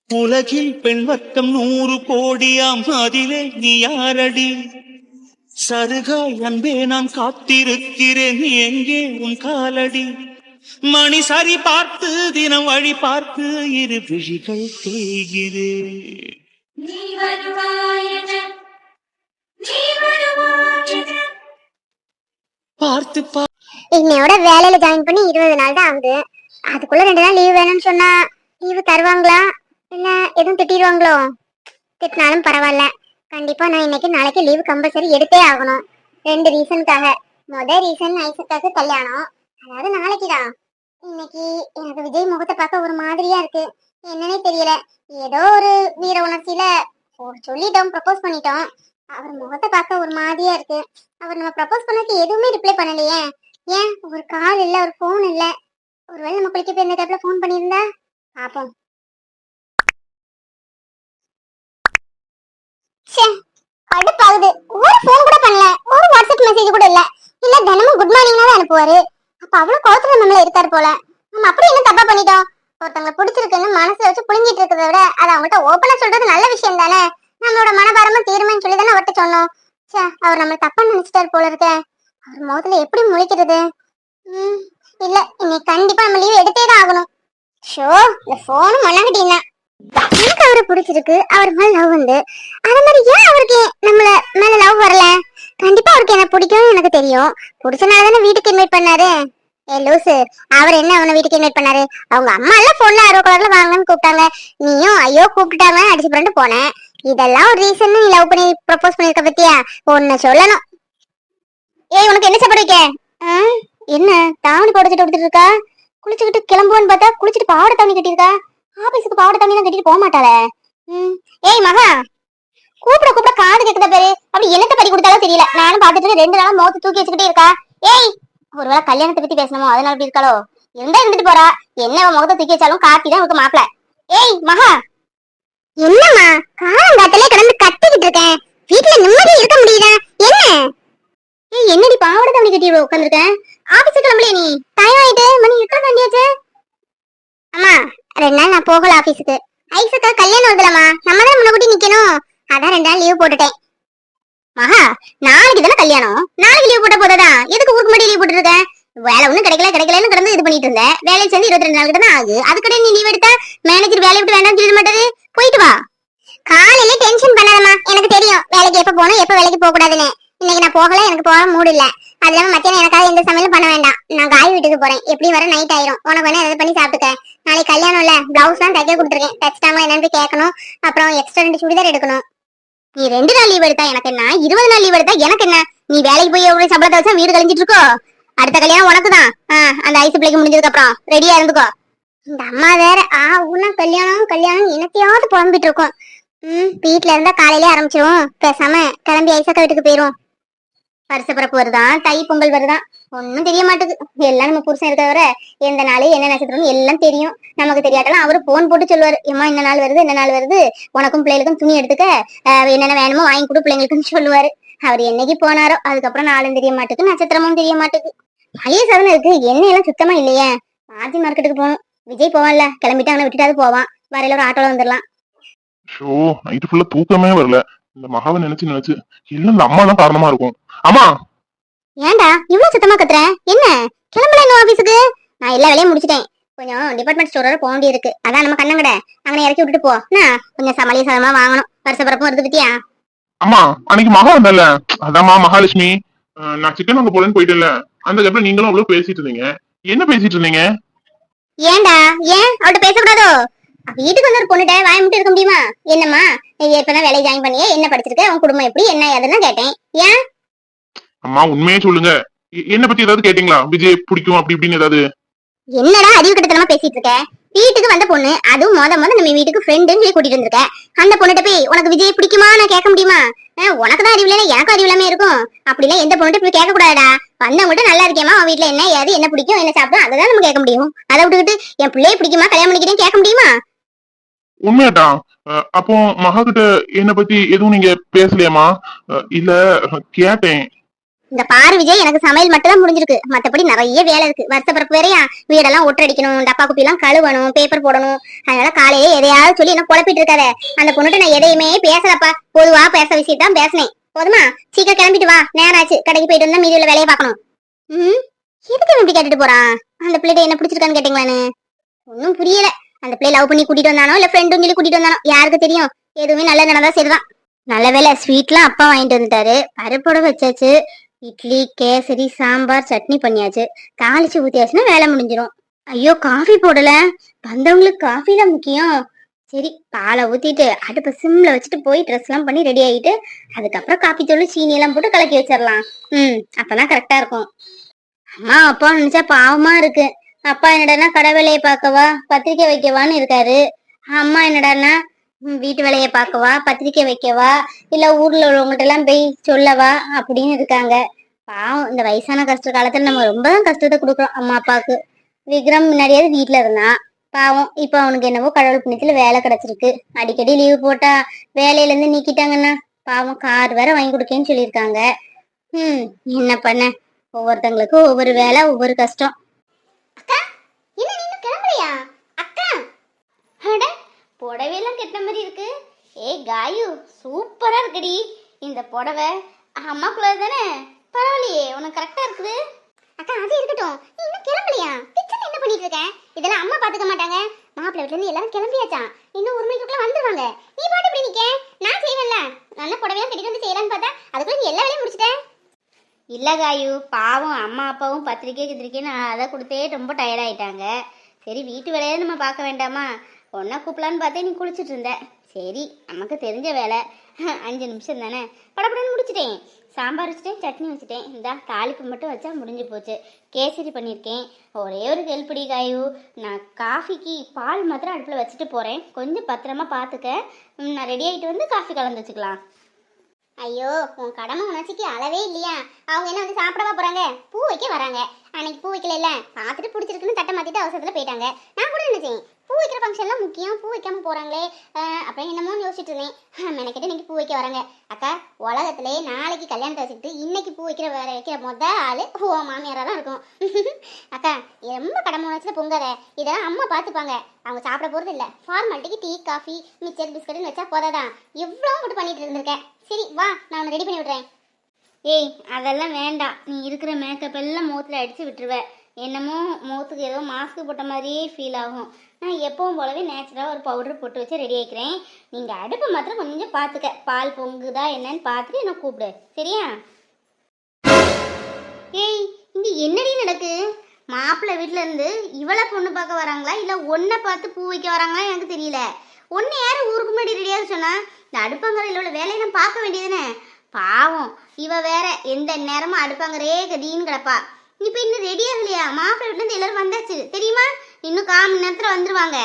உலகில் பெண் வர்க்கம் 100 கோடியாம், அதிலே நீ யாரடி? சருகாய் அன்பே நான் காத்திருக்கிறேன், எங்கே உன் காலடி? மணி சரி பார்த்து தினம் வழி பார்த்து இரு விழிகள் தேய்கிறேன். பார்த்து என்னையோட வேலையில ஜாயின் பண்ணி 20 நாள் தான் ஆகுது. அதுக்குள்ள 2 நாள் லீவ் வேணும்னு சொன்னா லீவு தருவாங்களா இல்ல எதுவும் திட்டிடுவாங்களோ? திட்டினாலும் பரவாயில்ல, கண்டிப்பா நான் இன்னைக்கு நாளைக்கு லீவு கம்பல்சரி எடுத்தே ஆகணும். 2 ரீசனுக்காக. முதல் ரீசன் ஐசக்காக்கு கல்யாணம், அதாவது நாளைக்குதான். இன்னைக்கு எனக்கு விஜய் முகத்தை பார்க்க ஒரு மாதிரியா இருக்கு, என்னன்னே தெரியல. ஏதோ ஒரு வீர உணர்ச்சியில சொல்லிட்டோம், ப்ரப்போஸ் பண்ணிட்டோம். அவர் முகத்தை பார்க்க ஒரு மாதிரியா இருக்கு. அவர் நம்ம ப்ரப்போஸ் பண்ணதுக்கு எதுவுமே ரிப்ளை பண்ணலையே. ஏன் ஒரு கால் இல்ல, ஒரு போன் இல்ல? ஒருவேளை நம்ம குளிக்க போய் இந்த டைப்ல போன் பண்ணியிருந்தா பாப்போம். கடுப்பாகுது. ஒரு போன் கூட பண்ணல, ஒரு வாட்ஸ்அப் மெசேஜ் கூட இல்ல. இல்ல தினமும் குட் மார்னிங் தான் அனுப்புவாரு. அப்ப அவ்வளவு கோவத்துல நம்மள இருக்காரு போல. நம்ம அப்படி என்ன தப்பா பண்ணிட்டோம்? ஒருத்தவங்களை பிடிச்சிருக்குன்னு மனசுல வச்சு புழுங்கிட்டு இருக்கிறத விட அதை அவங்கள்ட்ட ஓப்பனா சொல்றது நல்ல விஷயம் தானே. நம்மளோட மனபாரமும் தீர்மைன்னு சொல்லி தானே அவர்கிட்ட சொன்னோம். அவர் நம்மள தப்பா நினைச்சிட்டாரு போல இருக்க. அவர் முகத்துல எப்படி முழிக்கிறது? இல்ல, இன்னைக்கு கண்டிப்பா நம்ம லீவ் எடுத்தே தான் ஆகணும். ஷோ, இந்த போனும் மண்ணாங்கட்டீங்க. எனக்கு அவரை பிடிச்சிருக்கு, அவர் மேல லவ் வந்து அது மாதிரி ஏன் அவருக்கு நம்மள மேல லவ் வரல? கண்டிப்பா அவருக்கு என்ன பிடிக்கும் எனக்கு தெரியும். பிடிச்சனால தானே வீட்டுக்கு இன்வைட் பண்ணாரு. ஏ லூசு, அவர் என்ன அவனை வீட்டுக்கு இன்வைட் பண்ணாரு? அவங்க அம்மா எல்லாம் போன்ல அரோ கலர்ல வாங்கன்னு கூப்பிட்டாங்க. நீயும் ஐயோ கூப்பிட்டாங்க அடிச்சு பண்ணிட்டு போனேன். இதெல்லாம் ஒரு ரீசன் நீ லவ் பண்ணி ப்ரப்போஸ் பண்ணிருக்க பத்தியா? ஒன்னு சொல்லணும். ஏய், உனக்கு என்ன சாப்பாடு வைக்க? என்ன தாவணி போட்டுட்டு கொடுத்துட்டு இருக்கா? குளிச்சுக்கிட்டு கிளம்புவான்னு பார்த்தா குளிச்சுட்டு பாவாடை தாவணி கட்டியிருக்கா. ஆபீஸுக்கு பாவாடை தாவணி தான் கட்டிட்டு போக மாட்டாளே. ஏய் மகா, கூப்பிட கூப்பிட காது கேட்குத பேரு. அப்படி என்னத்த படி கொடுத்தாலும் தெரியல. நானும் பார்த்துட்டு 2 நாளா முகத்தை தூக்கி வச்சுக்கிட்டே இருக்கா. ஏய், ஒருவேளை கல்யாணத்தை பத்தி பேசணுமோ அதனால அப்படி இருக்காளோ? இருந்தா இருந்துட்டு போறா. என்ன முகத்தை தூக்கி வச்சாலும் கார்த்தி தான் உனக்கு மாப்பிள. ஏய் மகா, என்னம்மா காலங்காத்திலே கிடந்து கத்திக்கிட்டு இருக்கேன். வீட்டுல நிம்மதியா இருக்க முடியுதா என்ன? ஏய், என்னடி பாவாடை தாவணி கட்டி உட்காந்துருக்கேன்? ஆபீஸுக்கு கிளம்பலையே நீ? டைம் ஆயிட்டு, மணி எத்தனை தாண்டியாச்சு? அம்மா, 2 நாள் நான் போகல ஆபீஸுக்கு. ஐசக்கா கல்யாணம் வருதுலம்மா, நம்ம தான் முன்னக்கூட்டி நிக்கணும். அதான் 2 நாள் லீவ் போட்டுட்டேன். மகா, நாளைக்கு தானே கல்யாணம், நாளைக்கு லீவ் போட்ட போததான் எதுக்கு ஊருக்கு முன்னாடி லீவ் போட்டுருக்கேன்? வேலை ஒண்ணும் கிடைக்கலன்னு கிடந்து இது பண்ணிட்டு இருந்தேன். வேலையை சேர்ந்து 22 நாள் கிட்ட தான் ஆகுது. அதுக்கடை நீ லீவ் எடுத்தா மேனேஜர் வேலையை விட்டு வேண்டாம்னு சொல்ல மாட்டாரு. போயிட்டு வா. காலையில டென்ஷன் பண்ணாதம்மா, எனக்கு தெரியும் வேலைக்கு எப்ப போகணும் எப்ப வேலைக்கு போக கூடாதுன்னு. இன்னைக்கு நான் போகல, எனக்கு போக மூடு இல்ல. அது இல்லாம மத்தியானம் எனக்காக எந்த சமையலும் பண்ண வேண்டாம். நான் காய் வீட்டுக்கு போறேன், எப்படி வர நைட் ஆயிரும். உனக்கு வேணா எதாவது பண்ணி சாப்பிட்டுக்க. நாளைக்கு கல்யாணம் இல்ல, பிளவுஸ் தான் தைக்க கொடுத்துருக்கேன். தச்சிட்டாங்களா என்னன்னு கேட்கணும். அப்புறம் எக்ஸ்ட்ரா 2 சுடிதார் எடுக்கணும். நீ 2 நாள் லீவ் எடுத்தா எனக்கு என்ன, 20 நாள் லீவ் எடுத்தா எனக்கு என்ன? நீ வேலைக்கு போய் எவ்வளவு சம்பளத்தை வச்சா வீடு கழிஞ்சிட்டு இருக்கோ? அடுத்த கல்யாணம் உனக்கு தான். அந்த ஐஸ் பிள்ளைக்கு முடிஞ்சதுக்கு அப்புறம் ரெடியா இருந்துக்கோ. இந்த அம்மா வேற உன்ன கல்யாணம் கல்யாணம் என்னத்தையாவது புலம்பிட்டு இருக்கோம். வீட்டுல இருந்தா காலையிலே ஆரம்பிச்சிரும். பேசாம கிளம்பி ஐசக்கா வீட்டுக்கு போயிரும். வருஷ பிறப்பு வருதான், தை பொங்கல் வருதான், ஒன்னும் தெரிய மாட்டுது. எல்லாம் நம்ம புருஷன் இருக்கிறவர எந்த நாள் என்ன நட்சத்திரம் எல்லாம் தெரியும். நமக்கு தெரியாட்டலாம் அவரு போன் போட்டு சொல்லுவாரு, ஏமா இந்த நாள் வருது இந்த நாள் வருது, உனக்கும் பிள்ளைகளுக்கும் துணி எடுத்துக்க, என்னென்ன வேணுமோ வாங்கி கொடு பிள்ளைங்களுக்குன்னு சொல்லுவாரு. அவர் என்னைக்கு போனாரோ அதுக்கப்புறம் நாளும் தெரிய மாட்டுக்கு, நட்சத்திரமும் தெரிய மாட்டுக்கு. மளிகை சாதனம் இருக்கு, எண்ணெய் எல்லாம் சுத்தமா இல்லையே. ஆர்த்தி மார்க்கெட்டுக்கு போகணும். விஜய் போவான்ல, கிளம்பிட்டு அவனை விட்டுட்டாவது போவான். வரையில ஒரு ஆட்டோல வந்துடலாம். ஷோ, நைட்டு ஃபுல்லா தூக்கமே வரல. இந்த மகாவை நினைச்சு நினைச்சு இல்ல இந்த அம்மா தான் காரணமா இருக்கும். அம்மா, ஏன்டா இவ்வளவு சுத்தமா கத்துற? என்ன கிளம்பல இன்னும் ஆபீஸுக்கு? நான் எல்லா வேலையும் முடிச்சிட்டேன். கொஞ்சம் டிபார்ட்மெண்ட் ஸ்டோர் வரை போக வேண்டி இருக்கு. அதான் நம்ம கண்ணங்கட அங்கே இறக்கி விட்டுட்டு போ. கொஞ்சம் சமாளிய சாதமா வாங்கணும். வருஷ பிறப்பும் வருது பத்தியா? அம்மா அன்னைக்கு மகா வந்தல, அதாம்மா மகாலட்சுமி. நான் சிக்கன் அங்க போலன்னு போயிட்டேன்ல, அந்த கேப்ல நீங்களும் அவ்வளவு பேசிட்டு இருந்தீங்க. என்ன பேசிட்டு இருந்தீங்க? ஏன்டா, ஏன் அவள்கிட்ட பேசக்கூடாதோ? வீட்டுக்கு வந்து ஒரு பொண்ணுட்ட வாய மட்டும் இருக்க முடியுமா? என்னம்மா நீ ஏற்கனவே வேலையை ஜாயின் பண்ணியே, என்ன படிச்சிருக்க, உன் குடும்பம் எப்படி, என்ன ஏதுன்னு கேட்டேன். ஏன்? அம்மா உண்மையே சொல்லுங்க, என்ன பத்தி ஏதாவது கேட்டீங்களா? விஜய் பிடிக்கும் அப்படி இப்படின்னு ஏதாவது? என்னடா அறிவு கிட்டத்தனமா பேசிட்டு இருக்க? வீட்டுக்கு வந்த பொண்ணு, அதுவும் மொத நம்ம வீட்டுக்கு ஃப்ரெண்டுன்னு சொல்லி கூட்டிட்டு வந்திருக்க. அந்த பொண்ணுகிட்ட போய் உனக்கு விஜய் பிடிக்குமா நான் கேட்க முடியுமா? உனக்குதான் அறிவு இல்லைன்னா எனக்கும் அறிவு இல்லாம இருக்கும். அப்படிலாம் எந்த பொண்ணுகிட்ட போய் கேட்க கூடாதா? வந்தவங்கள்ட்ட நல்லா இருக்கேமா, அவன் வீட்டுல என்ன ஏது, என்ன பிடிக்கும், என்ன சாப்பிடும், அதை தான் நம்ம கேட்க முடியும். அதை விட்டுக்கிட்டு என் பிள்ளைய பிடிக்குமா கல்யாணம் பண்ணிக்கிறேன் கேட்க முடியுமா? உண்மையாட்டா? அப்போ மகா கிட்ட என்ன பத்தி எதுவும் நீங்க பேசலையாமா? இல்ல கேட்டேன். இந்த பாரு விஜய், எனக்கு சமையல் மட்டும் தான் முடிஞ்சிருக்கு. மத்தபடி நிறைய வேலை இருக்கு. வருஷப்பிறப்பு வேறையா, வீடெல்லாம் ஒட்டடிக்கணும், டப்பா குப்பி எல்லாம் கழுவணும், பேப்பர் போடணும். அதனால காலையே எதையாவது சொல்லி என்ன குழப்பிட்டு இருக்காத. அந்த பொண்ணுட்டு நான் எதையுமே பேசலப்பா, பொதுவா பேச விஷயத்தான் பேசினேன். போதுமா? சீக்கிரம் கிளம்பிட்டு வா, நேரம் ஆச்சு. கடைக்கு போயிட்டு வந்தா மீதி உள்ள வேலையை பார்க்கணும். ம், எதுக்கு இப்படி கேட்டுட்டு போறான்? அந்த பிள்ளைகிட்ட என்ன பிடிச்சிருக்கான்னு கேட்டீங்களான்னு ஒன்னும் புரியல. அந்த பிள்ளை லவ் பண்ணி கூட்டிட்டு வந்தானோ இல்ல ஃப்ரெண்டும் சொல்லி கூட்டிட்டு வந்தானோ யாருக்கு தெரியும். எதுவுமே நல்ல நடந்தா சரிதான். நல்ல வேலை ஸ்வீட்லாம் அப்பா வாங்கிட்டு வந்துட்டாரு. பருப்போட வச்சாச்சு. இட்லி, கேசரி, சாம்பார், சட்னி பண்ணியாச்சு. தாளிச்சு ஊத்தியாச்சுன்னா வேலை முடிஞ்சிடும். ஐயோ, காஃபி போடல. வந்தவங்களுக்கு காஃபி தான் முக்கியம். சரி, பாலை ஊத்திட்டு அடுப்பை சிம்ல வச்சுட்டு போய் ட்ரெஸ் எல்லாம் பண்ணி ரெடி ஆகிட்டு அதுக்கப்புறம் காஃபி தூள் சீனி எல்லாம் போட்டு கலக்கி வச்சிடலாம். அப்பதான் கரெக்டா இருக்கும். அம்மா அப்பா நினைச்சா பாவமா இருக்கு. அப்பா என்னடான்னா கடை வேலையை பார்க்கவா பத்திரிக்கை வைக்கவான்னு இருக்காரு. அம்மா என்னடான்னா வீட்டு வேலையை பார்க்கவா பத்திரிக்கை வைக்கவா இல்ல ஊர்ல உள்ளவங்ககிட்ட எல்லாம் போய் சொல்லவா அப்படின்னு இருக்காங்க. பாவம், இந்த வயசான கஷ்ட காலத்துல நம்ம ரொம்ப தான் கஷ்டத்தை கொடுக்குறோம் அம்மா அப்பாவுக்கு. விக்ரம் முன்னாடியாவது வீட்டுல இருந்தான். பாவம், இப்ப அவனுக்கு என்னவோ கடவுள் புண்ணியத்துல வேலை கிடைச்சிருக்கு. அடிக்கடி லீவு போட்டா வேலையில இருந்து நீக்கிட்டாங்கன்னா பாவம், கார் வேற வாங்கி கொடுக்கேன்னு சொல்லியிருக்காங்க. என்ன பண்ண, ஒவ்வொருத்தங்களுக்கும் ஒவ்வொரு வேலை, ஒவ்வொரு கஷ்டம். அக்கா, என்ன நீங்க கிளம்பலையா? அக்கா, அட புடவையெல்லாம் கெட்ட மாதிரி இருக்கு. ஏய் காயு, சூப்பரா இருக்குடி இந்த புடவை. அம்மாக்குள்ள தானே? பரவாயில்லையே, உனக்கு கரெக்டா இருக்குது. அக்கா அது இருக்கட்டும், நீ இன்னும் கிளம்பலையா? கிச்சன்ல என்ன பண்ணிட்டு இருக்க? இதெல்லாம் அம்மா பாத்துக்க மாட்டாங்க. மாப்பிள்ளை வீட்டுல இருந்து எல்லாரும் கிளம்பியாச்சான். இன்னும் ஒரு மணிக்குள்ள வந்துருவாங்க. நீ பாட்டு இப்படி நிக்க? நான் செய்வேன்ல. நல்ல புடவையெல்லாம் கட்டிட்டு வந்து செய்யலான்னு பார்த்தா அதுக்குள்ள நீ எல்லா வேலையும் முடிச்சிட்டேன். இல்ல காயு, பாவம் அம்மா அப்பாவும் பத்திரிக்கைன்னு அதை கொடுத்தே ரொம்ப டயர்ட் ஆயிட்டாங்க. சரி, வீட்டு வேலையை நம்ம பார்க்க வேண்டாமா, ஒன்னா கூப்பிடலான்னு பார்த்தே நீ குளிச்சுட்டு இருந்த. சரி, நமக்கு தெரிஞ்ச வேலை 5 நிமிஷம் தானே, படப்படன்னு முடிச்சிட்டேன். சாம்பார் வச்சுட்டேன், சட்னி வச்சுட்டேன். இந்த தாளிப்பு மட்டும் வச்சா முடிஞ்சு போச்சு. கேசரி பண்ணியிருக்கேன். ஒரே ஒரு ஹெல்ப்டி காயு, நான் காஃபிக்கு பால் மாத்திரம் அடுப்பில் வச்சுட்டு போகிறேன். கொஞ்சம் பத்திரமா பார்த்துக்க. நான் ரெடி ஆகிட்டு வந்து காஃபி கலந்து வச்சுக்கலாம். ஐயோ, உன் கடமை உணர்ச்சிக்கு அளவே இல்லையா? அவங்க என்ன வந்து சாப்பிடவா போறாங்க? பூ வைக்க வராங்க. அன்னைக்கு பூ வைக்கல இல்ல, பார்த்துட்டு பிடிச்சிருக்குன்னு தட்டை மாத்திட்டு அவசரத்துல போயிட்டாங்க. நான் கூட நினைச்சேன் பூ வைக்கிற ஃபங்க்ஷன்லாம் முக்கியம், பூ வைக்காம போறாங்களே அப்புறம் என்னமோன்னு யோசிச்சுட்டு இருந்தேன். மெனக்கிட்ட இன்னைக்கு பூ வைக்க வராங்க. அக்கா, உலகத்திலே நாளைக்கு கல்யாணத்தை வச்சுக்கிட்டு இன்னைக்கு பூ வைக்கிற மொத ஆளு ஓ மாமியாரா தான் இருக்கும். அக்கா, ரொம்ப கடமை உணர்ச்சியில பொங்காத. இதெல்லாம் அம்மா பார்த்துப்பாங்க. அவங்க சாப்பிட போறது இல்ல. ஃபார்மாலிட்டிக்கு டீ, காஃபி, மிச்சர், பிஸ்கட்னு வச்சா போதாதான். எவ்வளவு மட்டும் பண்ணிட்டு இருந்திருக்கேன். சரி வா, நான் உன்னை ரெடி பண்ணி விடுறேன். ஏய், அதெல்லாம் வேண்டாம். நீ இருக்கிற மேக்கப் எல்லாம் முகத்தில் அடித்து விட்டுருவ. என்னமோ முகத்துக்கு ஏதோ மாஸ்க் போட்ட மாதிரியே ஃபீல் ஆகும். நான் எப்பவும் போலவே நேச்சுரலாக ஒரு பவுடர் போட்டு வச்சு ரெடி ஆகிக்கிறேன். நீங்கள் அடுப்பை மாத்திரம் கொஞ்சம் பார்த்துக்க. பால் பொங்குதா என்னன்னு பார்த்துட்டு என்ன கூப்பிடு, சரியா? ஏய், இங்கே என்னடி நடக்கு? மாப்பிள்ளை வீட்டில் இருந்து இவளை பொண்ணு பார்க்க வராங்களா இல்லை ஒன்றை பார்த்து பூ வைக்க வராங்களா எனக்கு தெரியல. ஒன்று யாரும் ஊருக்கு முன்னாடி ரெடியாக சொன்னா இந்த அடுப்பங்கரையில் உள்ள வேலையெல்லாம் பார்க்க வேண்டியதுன்னு. பாவம், இவ வேற எந்த நேரமும் அடுப்பங்கரையே கதின்னு கிடப்பா. இப்போ இன்னும் ரெடி ஆகலையா? மாப்பிள்ளை வீட்டிலேருந்து எல்லாரும் வந்தாச்சு தெரியுமா? இன்னும் 1/4 மணி நேரத்தில் வந்துருவாங்க.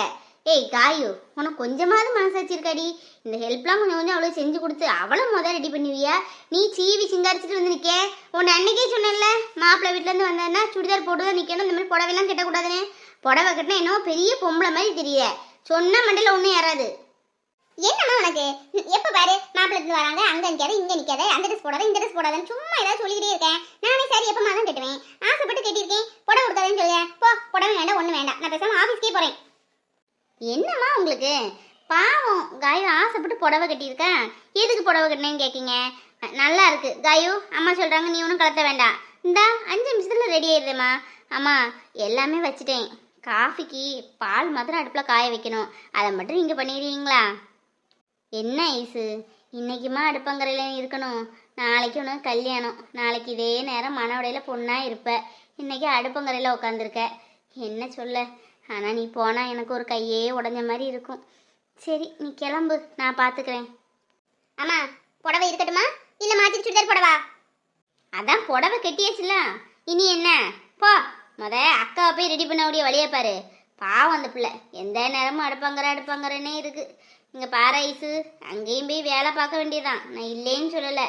ஏய் காயு, உனக்கு கொஞ்சமாவது மனசாச்சு இருக்காடி? இந்த ஹெல்ப்லாம் கொஞ்சம் கொஞ்சம் அவ்வளோ செஞ்சு கொடுத்து அவளை முதல் ரெடி பண்ணுவியா? நீ சீவி சிங்காரிச்சிட்டு வந்து நிற்க. உன்னை அன்னைக்கே சொன்னேன்ல, மாப்பிள்ளை வீட்டிலேருந்து வந்தேன்னா சுடிதார் போட்டுதான் நிற்கணும், இந்த மாதிரி புடவைலாம் கட்டக்கூடாதுன்னு. புடவை கட்டினா என்னவோ பெரிய பொம்பளை மாதிரி தெரியல. சொன்ன மண்டையில் ஒன்றும் ஏறாது. என்னம்மா உனக்கு? எப்ப பாரு மாப்பிள்ளை வராங்க, அங்க நிக்காத இங்க நிக்காத, அந்த ட்ரெஸ் போடாத இந்த ட்ரெஸ் போடாதன்னு சும்மா ஏதாவது சொல்லிக்கிட்டே இருக்கேன். நானே சரி எப்பமா தான் கட்டுவேன், ஆசைப்பட்டு கட்டியிருக்கேன். புடவை கொடுக்காதேன்னு சொல்லுங்க. போ, புடவை வேண்டாம், ஒண்ணு வேண்டாம், நான் பேசாம ஆபீஸ்க்கே போறேன். என்னம்மா உங்களுக்கு? பாவம் காயு ஆசைப்பட்டு புடவை கட்டியிருக்கேன். எதுக்கு புடவை கட்டினேன்னு கேட்கீங்க? நல்லா இருக்கு காயு, அம்மா சொல்றாங்க, நீ ஒன்றும் கலத்த வேண்டாம். இந்தா 5 நிமிஷத்துல ரெடி ஆயிடுறேம்மா. அம்மா எல்லாமே வச்சுட்டேன். காஃபிக்கு பால் மாத்திரம் அடுப்பில் காய வைக்கணும். அதை மட்டும் நீங்கள் பண்ணிடுவீங்களா? என்ன ஐஸு, இன்னைக்குமா அடுப்பங்கரையில் இருக்கணும், நாளைக்கு உனக்கு கல்யாணம். நாளைக்கு இதே நேரம் மனவடையில் பொண்ணாக இருப்ப. இன்னைக்கு அடுப்பங்கரையில் உட்காந்துருக்க. என்ன சொல்ல, ஆனால் நீ போனால் எனக்கு ஒரு கையே உடஞ்ச மாதிரி இருக்கும். சரி, நீ கிளம்பு, நான் பார்த்துக்கிறேன். அம்மா, புடவை இருக்கட்டுமா இல்லை மாற்றி சுடிதார் புடவா? அதான் புடவை கட்டியாச்சுல, இனி என்ன? போ, அக்காவை போய் ரெடி பண்ண முடிய வழியே பாரு. பாவம் அந்த பிள்ளை எந்த நேரமும் அடுப்பங்கரைன்னே இருக்கு. இங்கே பாரு ஐஸு, அங்கேயும் போய் வேலை பார்க்க வேண்டியதான். நான் இல்லைன்னு சொல்லலை.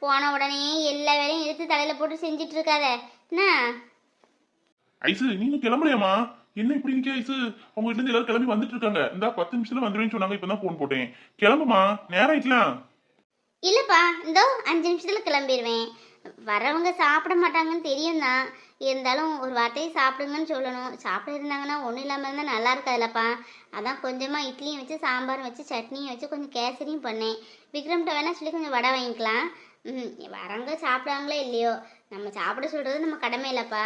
போன உடனே எல்லா வேலையும் எடுத்து தலையில் போட்டு செஞ்சுட்டு இருக்காத என்ன? ஐஸு, நீங்க கிளம்பலையாமா? என்ன இப்படி நிக்க ஐஸு? உங்க வீட்டுல இருந்து எல்லாரும் கிளம்பி வந்துட்டு இருக்காங்க. இந்த 10 நிமிஷத்துல வந்துருவேன்னு சொன்னாங்க. இப்பதான் போன் போட்டேன். கிளம்புமா, நேரம் ஆயிட்டலாம். இல்லப்பா, இந்த 5 நிமிஷத்துல கிளம்பிடுவேன். வரவங்க சாப்பிட மாட்டாங்கன்னு தெரியும் தான், இருந்தாலும் ஒரு வார்த்தையை சாப்பிடுங்கன்னு சொல்லணும். சாப்பிட இருந்தாங்கன்னா ஒன்றும் இல்லாமல் இருந்தால் நல்லா இருக்காதுல்லப்பா. அதான் கொஞ்சமாக இட்லியும் வச்சு சாம்பாரும் வச்சு சட்னியும் வச்சு கொஞ்சம் கேசரியும் பண்ணேன். விக்ரம்கிட்ட வேணா சொல்லி கொஞ்சம் வடை வாங்கிக்கலாம். வரவங்க சாப்பிடுவாங்களோ இல்லையோ, நம்ம சாப்பிட சொல்கிறது நம்ம கடமை இல்லைப்பா.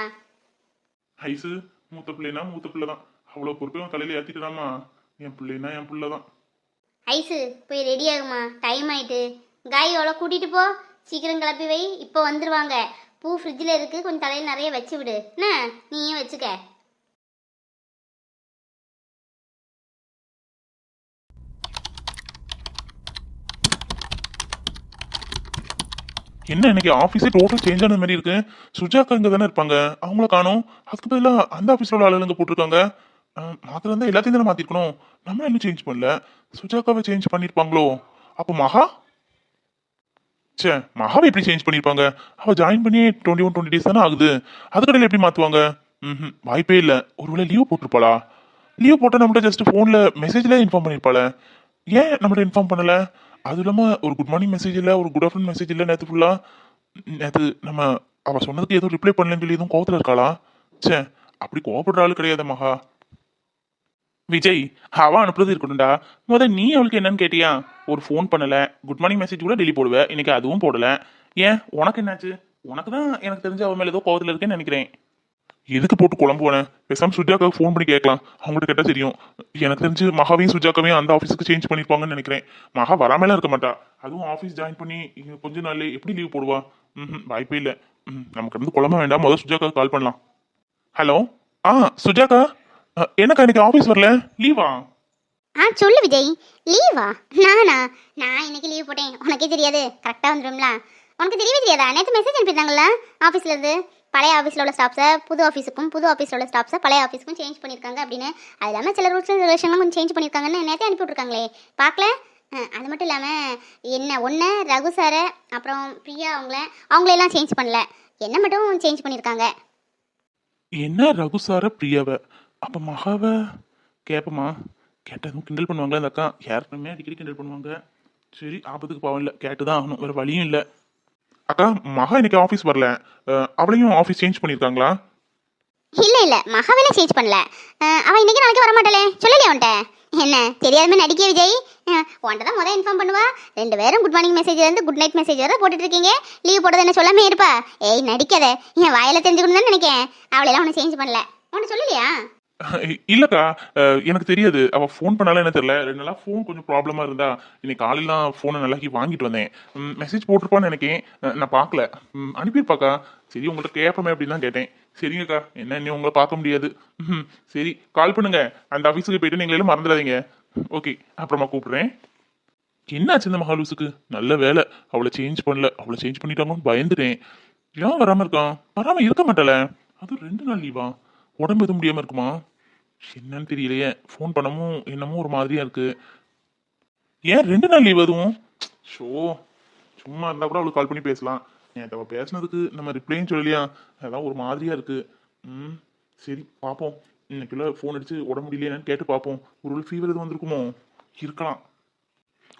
ஐசு மூத்த பிள்ளைனா மூத்த பிள்ளை தான், அவ்வளோ பொறுப்பையும் தலையில ஏற்றிட்டுதாம்மா. என் பிள்ளைனா என் பிள்ளை தான். ஐஸு போய் ரெடி ஆகுமா, டைம் ஆயிட்டு. காயோட கூட்டிகிட்டு போ, சீக்கிரம் கிளப்பி வை, இப்போ வந்துடுவாங்க. பூ ஃப்ரிட்ஜில் இருக்குது, கொஞ்சம் தலையில் நிறைய வச்சு விடு என்ன, நீயும் வச்சுக்க. என்ன இன்னைக்கு ஆஃபீஸே டோட்டல் சேஞ்ச் ஆன மாதிரி இருக்கு. சுஜாக்கா இங்கே தானே இருப்பாங்க, அவங்கள காணோம். அதுக்கு பதிலாக அந்த ஆஃபீஸில் உள்ள ஆளுங்க போட்டிருக்காங்க. மாத்திரம் இருந்தால் எல்லாத்தையும் தானே மாற்றிருக்கணும், நம்ம இன்னும் சேஞ்ச் பண்ணல. சுஜாக்காவை சேஞ்ச் பண்ணியிருப்பாங்களோ? அப்போ மகா, சே மகாவை எப்படி சேஞ்ச் பண்ணியிருப்பாங்க? அவள் ஜாயின் பண்ணி 21-20 days தானே ஆகுது, அதுக்கடையில் எப்படி மாற்றுவாங்க? வாய்ப்பே இல்லை. ஒருவேளை லீவ் போட்டிருப்பாளா? லீவ் போட்டால் நம்மகிட்ட ஜஸ்ட் ஃபோனில் மெசேஜில் இன்ஃபார்ம் பண்ணியிருப்பாளே, ஏன் நம்மகிட்ட இன்ஃபார்ம் பண்ணலை? அதுவும் இல்லாமல் ஒரு குட் மார்னிங் மெசேஜ் இல்லை, ஒரு குட் ஆஃப்டர்நூன் மெசேஜ் இல்லை. நேற்று ஃபுல்லாக நேற்று நம்ம அவள் சொன்னதுக்கு எதுவும் ரிப்ளை பண்ணலன்னு சொல்லி எதுவும் கோவத்தில் இருக்காளா? சே அப்படி கோவப்படுற ஆள் கிடையாது மகா. விஜய், அவள் அனுப்புறது இருக்கட்டும்டா, முதல் நீ அவளுக்கு என்னன்னு கேட்டியா? ஒரு ஃபோன் பண்ணலை, குட் மார்னிங் மெசேஜ் கூட டெய்லி போடுவேன், இன்னைக்கு அதுவும் போடலை. ஏன் உனக்கு என்னாச்சு? உனக்கு தான் எனக்கு தெரிஞ்ச அவன் மேலே ஏதோ கோவத்தில் இருக்கேன்னு நினைக்கிறேன். எதுக்கு போட்டு குழம்புவானே, பேசாமல் சுஜாக்காவுக்கு ஃபோன் பண்ணி கேட்கலாம், அவங்கள்ட்ட கேட்டால் தெரியும். எனக்கு தெரிஞ்சு மகாவையும் சுஜாக்காவையும் அந்த ஆஃபீஸுக்கு சேஞ்ச் பண்ணியிருப்பாங்கன்னு நினைக்கிறேன். மகா வராமலாம் இருக்க மாட்டா, அதுவும் ஆஃபீஸ் ஜாயின் பண்ணி கொஞ்ச நாள் எப்படி லீவ் போடுவா? வாய்ப்பே இல்லை. நமக்கு இருந்து குழம்ப வேண்டாம், முதல் சுஜாக்காவுக்கு கால் பண்ணலாம். ஹலோ, சுஜாக்கா, என்னக்கா இன்னைக்கு ஆஃபீஸ் வரல, லீவா? சொல்லு விஜய், லீவா? நான் இன்னைக்கு லீவ் போட்டேன், உனக்கே தெரியாது, கரெக்டாக வந்துடும்ல. உனக்கு தெரியவே தெரியாதா? நேற்று மெசேஜ் அனுப்பியிருந்தாங்களா ஆஃபீஸ்லேருந்து, பழைய ஆஃபீஸில் உள்ள ஸ்டாஃப்ஸை புது ஆஃபீஸுக்கும், புது ஆஃபீஸில் உள்ள ஸ்டாஃப்ஸை பழைய ஆஃபீஸுக்கும் சேஞ்ச் பண்ணியிருக்காங்க அப்படின்னு. அது இல்லாமல் சில ரூல்ஸ் அண்ட் ரெகுலேஷன்லாம் கொஞ்சம் சேஞ்ச் பண்ணியிருக்காங்கன்னு நேற்றே அனுப்பி விட்ருக்காங்களே, பார்க்கல? அது மட்டும் இல்லாமல் என்ன ஒன்று ரகு சாரை அப்புறம் பிரியா அவங்களெல்லாம் சேஞ்ச் பண்ணல, என்ன மட்டும் சேஞ்ச் பண்ணியிருக்காங்க. என்ன ரகு சார பிரியாவை? அப்போ மகாவை கேட்போமா? கேட்டதும் கிண்டல் பண்ணுவாங்களா அந்த அக்கா? யாருக்குமே அடிக்கடி கிண்டல் பண்ணுவாங்க. சரி, ஆபத்துக்கு பாவம் இல்லை, கேட்டு தான் ஆகணும், வேறு வழியும் இல்லை. அக்கா, மகா இன்னைக்கு ஆஃபீஸ் வரல, அவளையும் ஆஃபீஸ் சேஞ்ச் பண்ணியிருக்காங்களா? இல்லை மகாவெல்லாம் சேஞ்ச் பண்ணல. அவன் இன்னைக்கு நாளைக்கு வரமாட்டாளே, சொல்லலையே உன்ட்ட? என்ன தெரியாத மாதிரி நடிக்க விஜய்? உன்ட்ட தான் முதல் இன்ஃபார்ம் பண்ணுவா. 2 பேரும் குட் மார்னிங் மெசேஜ்லேருந்து குட் நைட் மெசேஜ் வரை போட்டுட்டு இருக்கீங்க, லீவ் போட்டது என்ன சொல்லாமே இருப்பா? ஏய் நடிக்காத, என் வாயில தெரிஞ்சுக்கணும் தான் நினைக்கேன். அவளையெல்லாம் ஒன்று சேஞ்ச் பண்ணல, உன்ட்ட சொல்லலையா? இல்லக்கா, எனக்கு தெரியாது. அவள் ஃபோன் பண்ணாலும் என்ன தெரியல, 2 நாளாக ஃபோன் கொஞ்சம் ப்ராப்ளமாக இருந்தா. இன்னைக்கு காலையிலாம் ஃபோனை நல்லாக்கி வாங்கிட்டு வந்தேன். மெசேஜ் போட்டிருப்பான்னு நினைக்கேன், நான் பார்க்கல. அனுப்பியிருப்பாக்கா. சரி உங்கள்கிட்ட கேட்போமே அப்படின்னு தான் கேட்டேன். சரிங்கக்கா, என்ன இன்னும் உங்களை பார்க்க முடியாது. சரி கால் பண்ணுங்க, அந்த ஆஃபீஸுக்கு போயிட்டு நீங்களே மறந்துடாதீங்க. ஓகே, அப்புறமா கூப்பிடுறேன். என்னாச்சு இந்த மகாலூஸுக்கு? நல்ல வேலை அவளை சேஞ்ச் பண்ணல, அவளை சேஞ்ச் பண்ணிட்டாங்கன்னு பயந்துட்டேன். ஏன் வராமல் இருக்கான்? வராமல் இருக்க மாட்டல, அதுவும் 2 நாள் லீவா? உடம்பு எதுவும் முடியாமல் இருக்குமா? என்னன்னு தெரியலையே, ஃபோன் பண்ணவும் என்னமோ ஒரு மாதிரியா இருக்கு. ஏன் 2 நாள் லீவ் அதுவும்? ஷோ, சும்மா இருந்தால் கூட அவளுக்கு கால் பண்ணி பேசலாம். என்கிட்ட அவள் பேசினதுக்கு நம்ம ரிப்ளைன்னு சொல்லலையா, அதான் ஒரு மாதிரியா இருக்கு. சரி பார்ப்போம், இன்னைக்குள்ள ஃபோன் அடிச்சு உடம்பு முடியலையான்னு கேட்டு பார்ப்போம். ஒரு ஃபீவர் எதுவும் வந்திருக்குமோ? இருக்கலாம்.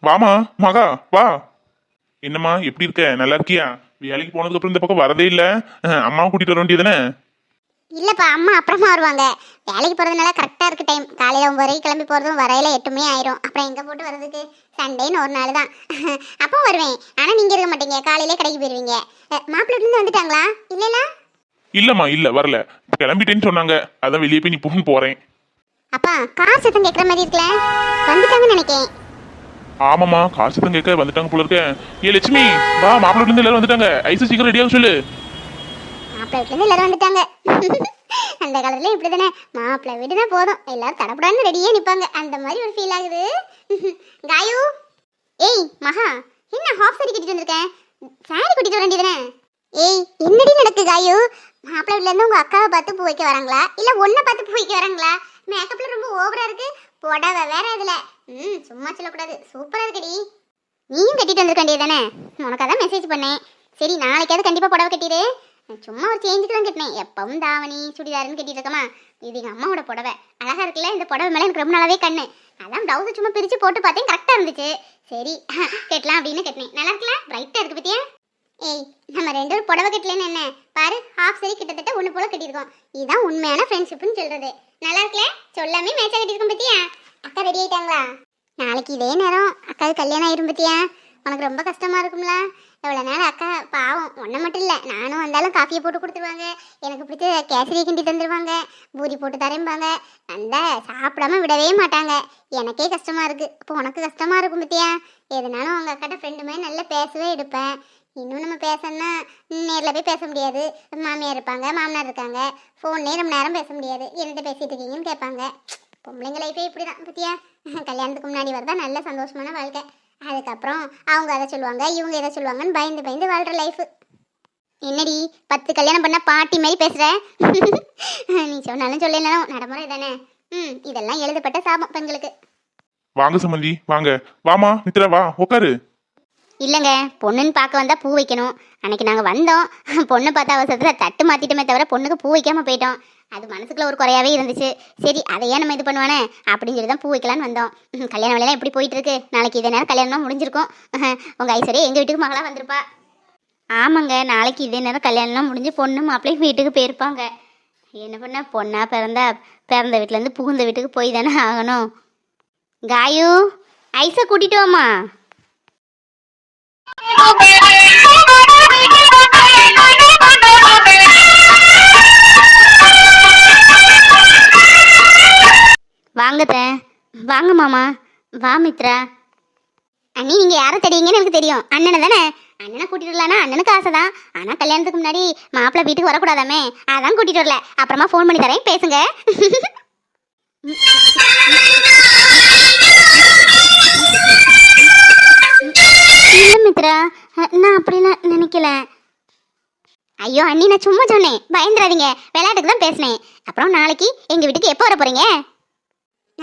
வாமா மகா வா. என்னம்மா எப்படி இருக்க, நல்லா இருக்கியா? வேலைக்கு போனதுக்கு அப்புறம் இந்த பக்கம் வரதே இல்லை, அம்மாவை கூட்டிட்டு வர வேண்டியதானே? இல்லப்பா, அம்மா அப்புறமா வருவாங்க. வேலைக்கு போறதுனால கரெக்டா இருக்கு டைம். காலையில 9 வரைக்கும் கிளம்பி போறதும் வரையில 8 மணி ஆயிரும். அப்புறம் எங்க போட்டு வர்றதுக்கு? சண்டேன்னு ஒரு நாள் தான் அப்போ வருவேன். ஆனா நீங்க இருக்க மாட்டீங்க, காலையிலே கடைக்கு போயிருவீங்க. மாப்பிள்ளை இருந்து வந்துட்டாங்களா? இல்லல இல்லம்மா, இல்ல வரல, கிளம்பிட்டேன்னு சொன்னாங்க, அதான் வெளியே போய் நீ போறேன். அப்பா கார் சத்தம் கேட்குற மாதிரி இருக்கல, வந்துட்டாங்கன்னு நினைக்கிறேன். ஆமாம்மா, கார் சத்தம் கேட்க வந்துட்டாங்க போல இருக்க. ஏ லட்சுமி வா, மாப்பிள்ளை இருந்து எல்லாரும் வந்துட்டாங்க, ஐசு சீக்கிரம் ரெடியாக சொல்லு. மாப்பிள்ளை வீட்டுல இருந்து எல்லாரும் வந்துட்டாங்க. அந்த காலத்துல இப்படிதானே, மாப்பிள்ளை வீடுனா போதும் எல்லாரும் தடப்படான்னு ரெடியே நிப்பாங்க, அந்த மாதிரி ஒரு ஃபீல் ஆகுது. காயு, ஏய் மகா, என்ன ஹாஃப் சாரி கட்டிட்டு வந்திருக்கேன்? சாரி கட்டிட்டு வர வேண்டியதானே? ஏய் என்னடி நடக்கு காயு? மாப்பிள்ளை வீட்டுல இருந்து உங்க அக்காவை பார்த்து பூ வைக்க வராங்களா, இல்ல ஒன்ன பார்த்து பூ வைக்க வராங்களா? மேக்கப்ல ரொம்ப ஓவரா இருக்கு, புடவை வேற இதுல. சும்மா சொல்லக்கூடாது, சூப்பரா இருக்குடி. நீயும் கட்டிட்டு வந்திருக்க வேண்டியதானே? உனக்கு அதான் மெசேஜ் பண்ணேன். சரி நாளைக்காவது கண்டிப்பா புடவை கட்டிடு. சும்மா ஒரு சேஞ்சுக்கு தான் கட்டினேன், எப்பவும் தாவணி சுடிதாருன்னு கட்டிட்டு இருக்கமா. இது எங்கள் அம்மாவோட புடவை, அழகா இருக்குல்ல? இந்த புடவை மேலே எனக்கு ரொம்ப நாளாவே கண்ணு. அதான் ப்ளவுஸை சும்மா பிரித்து போட்டு பார்த்தேன், கரெக்டாக இருந்துச்சு. சரி கட்டலாம் அப்படின்னு கட்டினேன். நல்லா இருக்குல்ல? பிரைட்டாக இருக்கு பத்தியா? ஏய், நம்ம ரெண்டு பேரும் புடவை கட்டலன்னு என்ன பாரு, ஹாஃப் சரி கிட்டத்தட்ட ஒன்று போல கட்டியிருக்கோம். இதுதான் உண்மையான ஃப்ரெண்ட்ஷிப்னு சொல்றது. நல்லா இருக்கல, சொல்லாமே மேட்சா கட்டியிருக்கோம் பத்தியா? அக்கா ரெடி ஆயிட்டாங்களா? நாளைக்கு இதே நேரம் அக்காவுக்கு கல்யாணம் ஆயிரும் பத்தியா? உனக்கு ரொம்ப கஷ்டமா இருக்கும்ல. எவ்வளோ நேரம் அக்கா பாவம், ஒன்றை மட்டும் இல்லை, நானும் வந்தாலும் காஃபியை போட்டு கொடுத்துருவாங்க, எனக்கு பிடிச்ச கேசரி கிண்டி தந்துடுவாங்க, பூரி போட்டு தரேன்பாங்க, அந்த சாப்பிடாம விடவே மாட்டாங்க. எனக்கே கஷ்டமா இருக்கு, அப்போ உனக்கு கஷ்டமா இருக்கும் பத்தியா? எதுனாலும் உங்கள் அக்காட்ட ஃப்ரெண்டு மாதிரி நல்லா பேசவே எடுப்பேன். இன்னும் நம்ம பேசணும்னா நேரில் போய் பேச முடியாது, மாமியார் இருப்பாங்க, மாமனார் இருக்காங்க, ஃபோன்லேயே ரொம்ப நேரம் பேச முடியாது, என்னட்ட பேசிட்டு இருக்கீங்கன்னு கேட்பாங்க. பொம்பளைங்க லைஃபே இப்படி தான் பத்தியா? கல்யாணத்துக்கு முன்னாடி வரதா நல்ல சந்தோஷமான வாழ்க்கை. அதுக்கப்புறம் அவங்க அதை சொல்லுவாங்க, இவங்க எதை சொல்லுவாங்கன்னு பயந்து பயந்து வாழ்கிற லைஃபு. என்னடி 10 கல்யாணம் பண்ண பாட்டி மாதிரி பேசுகிற? நீ சொன்னாலும் சொல்லலாம், நடைமுறை தானே. இதெல்லாம் எழுதப்பட்ட சாபம் பெண்களுக்கு. வாங்க சம்மந்தி, வாங்க. வாமா மித்ரா, வா உட்காரு. இல்லைங்க, பொண்ணுன்னு பார்க்க வந்தால் பூ வைக்கணும். அன்னைக்கு நாங்கள் வந்தோம், பொண்ணை பார்த்த அவசரத்தில் தட்டு மாற்றிட்டோமே தவிர பொண்ணுக்கு பூ வைக்காமல் போயிட்டோம். அது மனசுக்குள்ள ஒரு குறையாவே இருந்துச்சு. சரி, அதையே நம்ம இது பண்ணுவானே அப்படின்னு சொல்லி தான் பூ வைக்கலான்னு வந்தோம். கல்யாண வேலையெல்லாம் எப்படி போயிட்டு இருக்கு? நாளைக்கு இதே நேரம் கல்யாணம் முடிஞ்சிருக்கும். உங்கள் ஐஸ்வர்யா எங்கள் வீட்டுக்கு மகளாக வந்திருப்பா. ஆமாங்க, நாளைக்கு இதே நேரம் கல்யாணம்லாம் முடிஞ்சு பொண்ணு மாப்பிள்ளையும் வீட்டுக்கு போயிருப்பாங்க. என்ன பண்ண, பொண்ணா பிறந்த வீட்டிலேருந்து புகுந்த வீட்டுக்கு போய் தானே ஆகணும். காயு, ஐஸை கூட்டிட்டு வாமா. வாங்கத்த, வாங்க மாமா, வா மித்ரா. அண்ணி, நீங்க யாரை தெரியுங்கன்னு எனக்கு தெரியும். அண்ணனை தானே? அண்ணனை கூட்டிட்டு வரலான்னா அண்ணனுக்கு ஆசை தான். ஆனா கல்யாணத்துக்கு முன்னாடி மாப்பிள்ளை வீட்டுக்கு வரக்கூடாதாமே, அதான் கூட்டிட்டு வரல. அப்புறமா ஃபோன் பண்ணி தரேன், பேசுங்க. இல்ல மித்ரா, நான் அப்படிலாம் நினைக்கல. ஐயோ அண்ணி, நான் சும்மா சொன்னேன், பயந்துடாதீங்க, விளையாட்டுக்கு தான் பேசினேன். அப்புறம் நாளைக்கு எங்க வீட்டுக்கு எப்போ வர போறீங்க?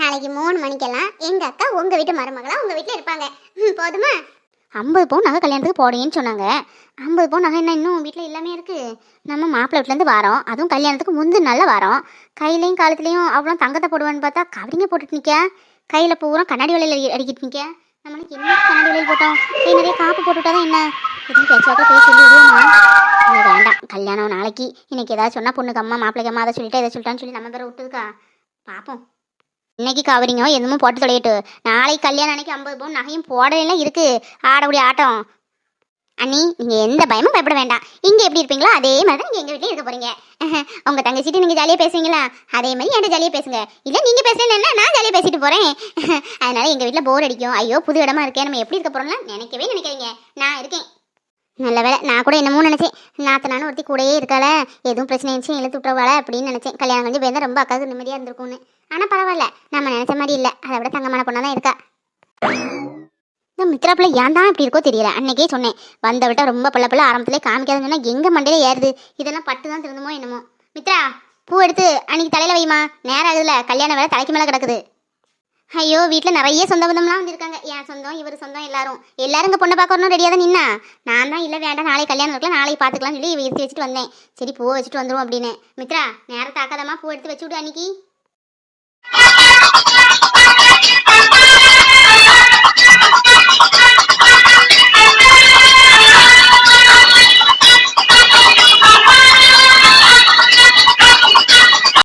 நாளைக்கு 3 மணிக்கெல்லாம் எங்க அக்கா உங்க வீட்டு மருமகளா உங்க வீட்டுல இருப்பாங்க. போதுமா? 50 பவுன் நகை கல்யாணத்துக்கு போடுங்கன்னு சொன்னாங்க. 50 பவுன் நகை என்ன இன்னும் வீட்டில் எல்லாமே இருக்கு. நம்ம மாப்பிள்ளை வீட்டிலேருந்து வரோம், அதுவும் கல்யாணத்துக்கு முந்தின நாளில் வரோம். கையிலையும் காலத்துலையும் அவ்வளோ தங்கத்தை போடுவான்னு பார்த்தா கவரிங்க போட்டுட்டு நிற்க, கையில் பூரா கண்ணாடி வலையில் அடிக்கிட்டு நிற்க. நம்மளுக்கு என்ன கண்ணாடி வலையில் போட்டோம், கை நிறைய காப்பு போட்டுவிட்டாதான் என்ன? எதுவும் பேச்சுவாக்கில் போய் சொல்லி விடுவோமா? இல்லை வேண்டாம், கல்யாணம் நாளைக்கு. இன்னைக்கு ஏதாவது சொன்னால் பொண்ணுக்கு அம்மா மாப்பிள்ளைக்கு அம்மா அதை சொல்லிட்டா இதை சொல்லிட்டான்னு சொல்லி நம்ம பேரை விட்டுருக்கா. பார்ப்போம். இன்னைக்கு கவரிங்கோ எதுவும் போட்டு தொலையிட்டு, நாளைக்கு கல்யாணம் அன்னைக்கு 50 பவுன் நகையும் போடலாம் இருக்கு. ஆடக்கூடிய ஆட்டம். அண்ணி, நீங்கள் எந்த பயமும் பயப்பட வேண்டாம். இங்கே எப்படி இருப்பீங்களோ அதே மாதிரி தான் நீங்கள் எங்கள் வீட்டில் இருக்க போகிறீங்க. உங்கள் தங்கச்சிட்டு நீங்கள் ஜாலியாக பேசுவீங்களா, அதே மாதிரி என்கிட்ட ஜாலியாக பேசுங்க. இல்லை நீங்கள் பேசுறேன்னு நான் ஜாலியாக பேசிட்டு போகிறேன். அதனால எங்கள் வீட்டில் போர் அடிக்கும். ஐயோ புது இடமா இருக்கேன், நம்ம எப்படி இருக்க போகிறோம்னா நினைக்கவே நினைக்காதீங்க. நான் இருக்கேன். நல்ல வேலை, நான் கூட என்னமோ நினச்சேன், நாத்தனானு ஒருத்தி கூடயே இருக்காள, எதுவும் பிரச்சனை இருந்துச்சு இழுத்து விட்டுருவாள அப்படின்னு நினச்சேன். கல்யாணம் கொஞ்சம் போயிருந்தா ரொம்ப அக்காவுக்கு நிம்மதியாக இருந்திருக்கும்னு. ஆனால் பரவாயில்ல, நம்ம நினச்ச மாதிரி இல்லை, அதை விட தங்கமான பொண்ணாக தான் இருக்கா. இந்த மித்ரா பிள்ளை ஏன் தான் இப்படி இருக்கோ தெரியல. அன்னைக்கே சொன்னேன், வந்த விட்டா ரொம்ப பிள்ளை ஆரம்பத்திலே காமிக்காதுன்னு சொன்னால் எங்கே மண்டையில ஏறுது. இதெல்லாம் பட்டு தான் திருந்துமோ என்னமோ. மித்ரா, பூ எடுத்து அன்னைக்கு தலையில் வைமா, நேரம் ஆகுதுல, கல்யாண வேலை தலைக்கு மேலே கிடக்குது. ஐயோ, வீட்டில் நிறைய சொந்த பந்தம்லாம் வந்துருக்காங்க. என் சொந்தம், இவர் சொந்தம், எல்லாரும் இங்கே பொண்ணை பார்க்க வரணும் ரெடியாக தான் நின்னா. நான் தான் இல்லை வேண்டாம், நாளைக்கு கல்யாணம் இருக்கலாம், நாளைக்கு பார்த்துக்கலாம்னு சொல்லி எடுத்து வச்சுட்டு வந்தேன். சரி பூவை வச்சுட்டு வந்துடும் அப்படின்னு. மித்ரா, நேரத்தை ஆக்காதம்மா, பூ எடுத்து வச்சு விடு அன்னைக்கு.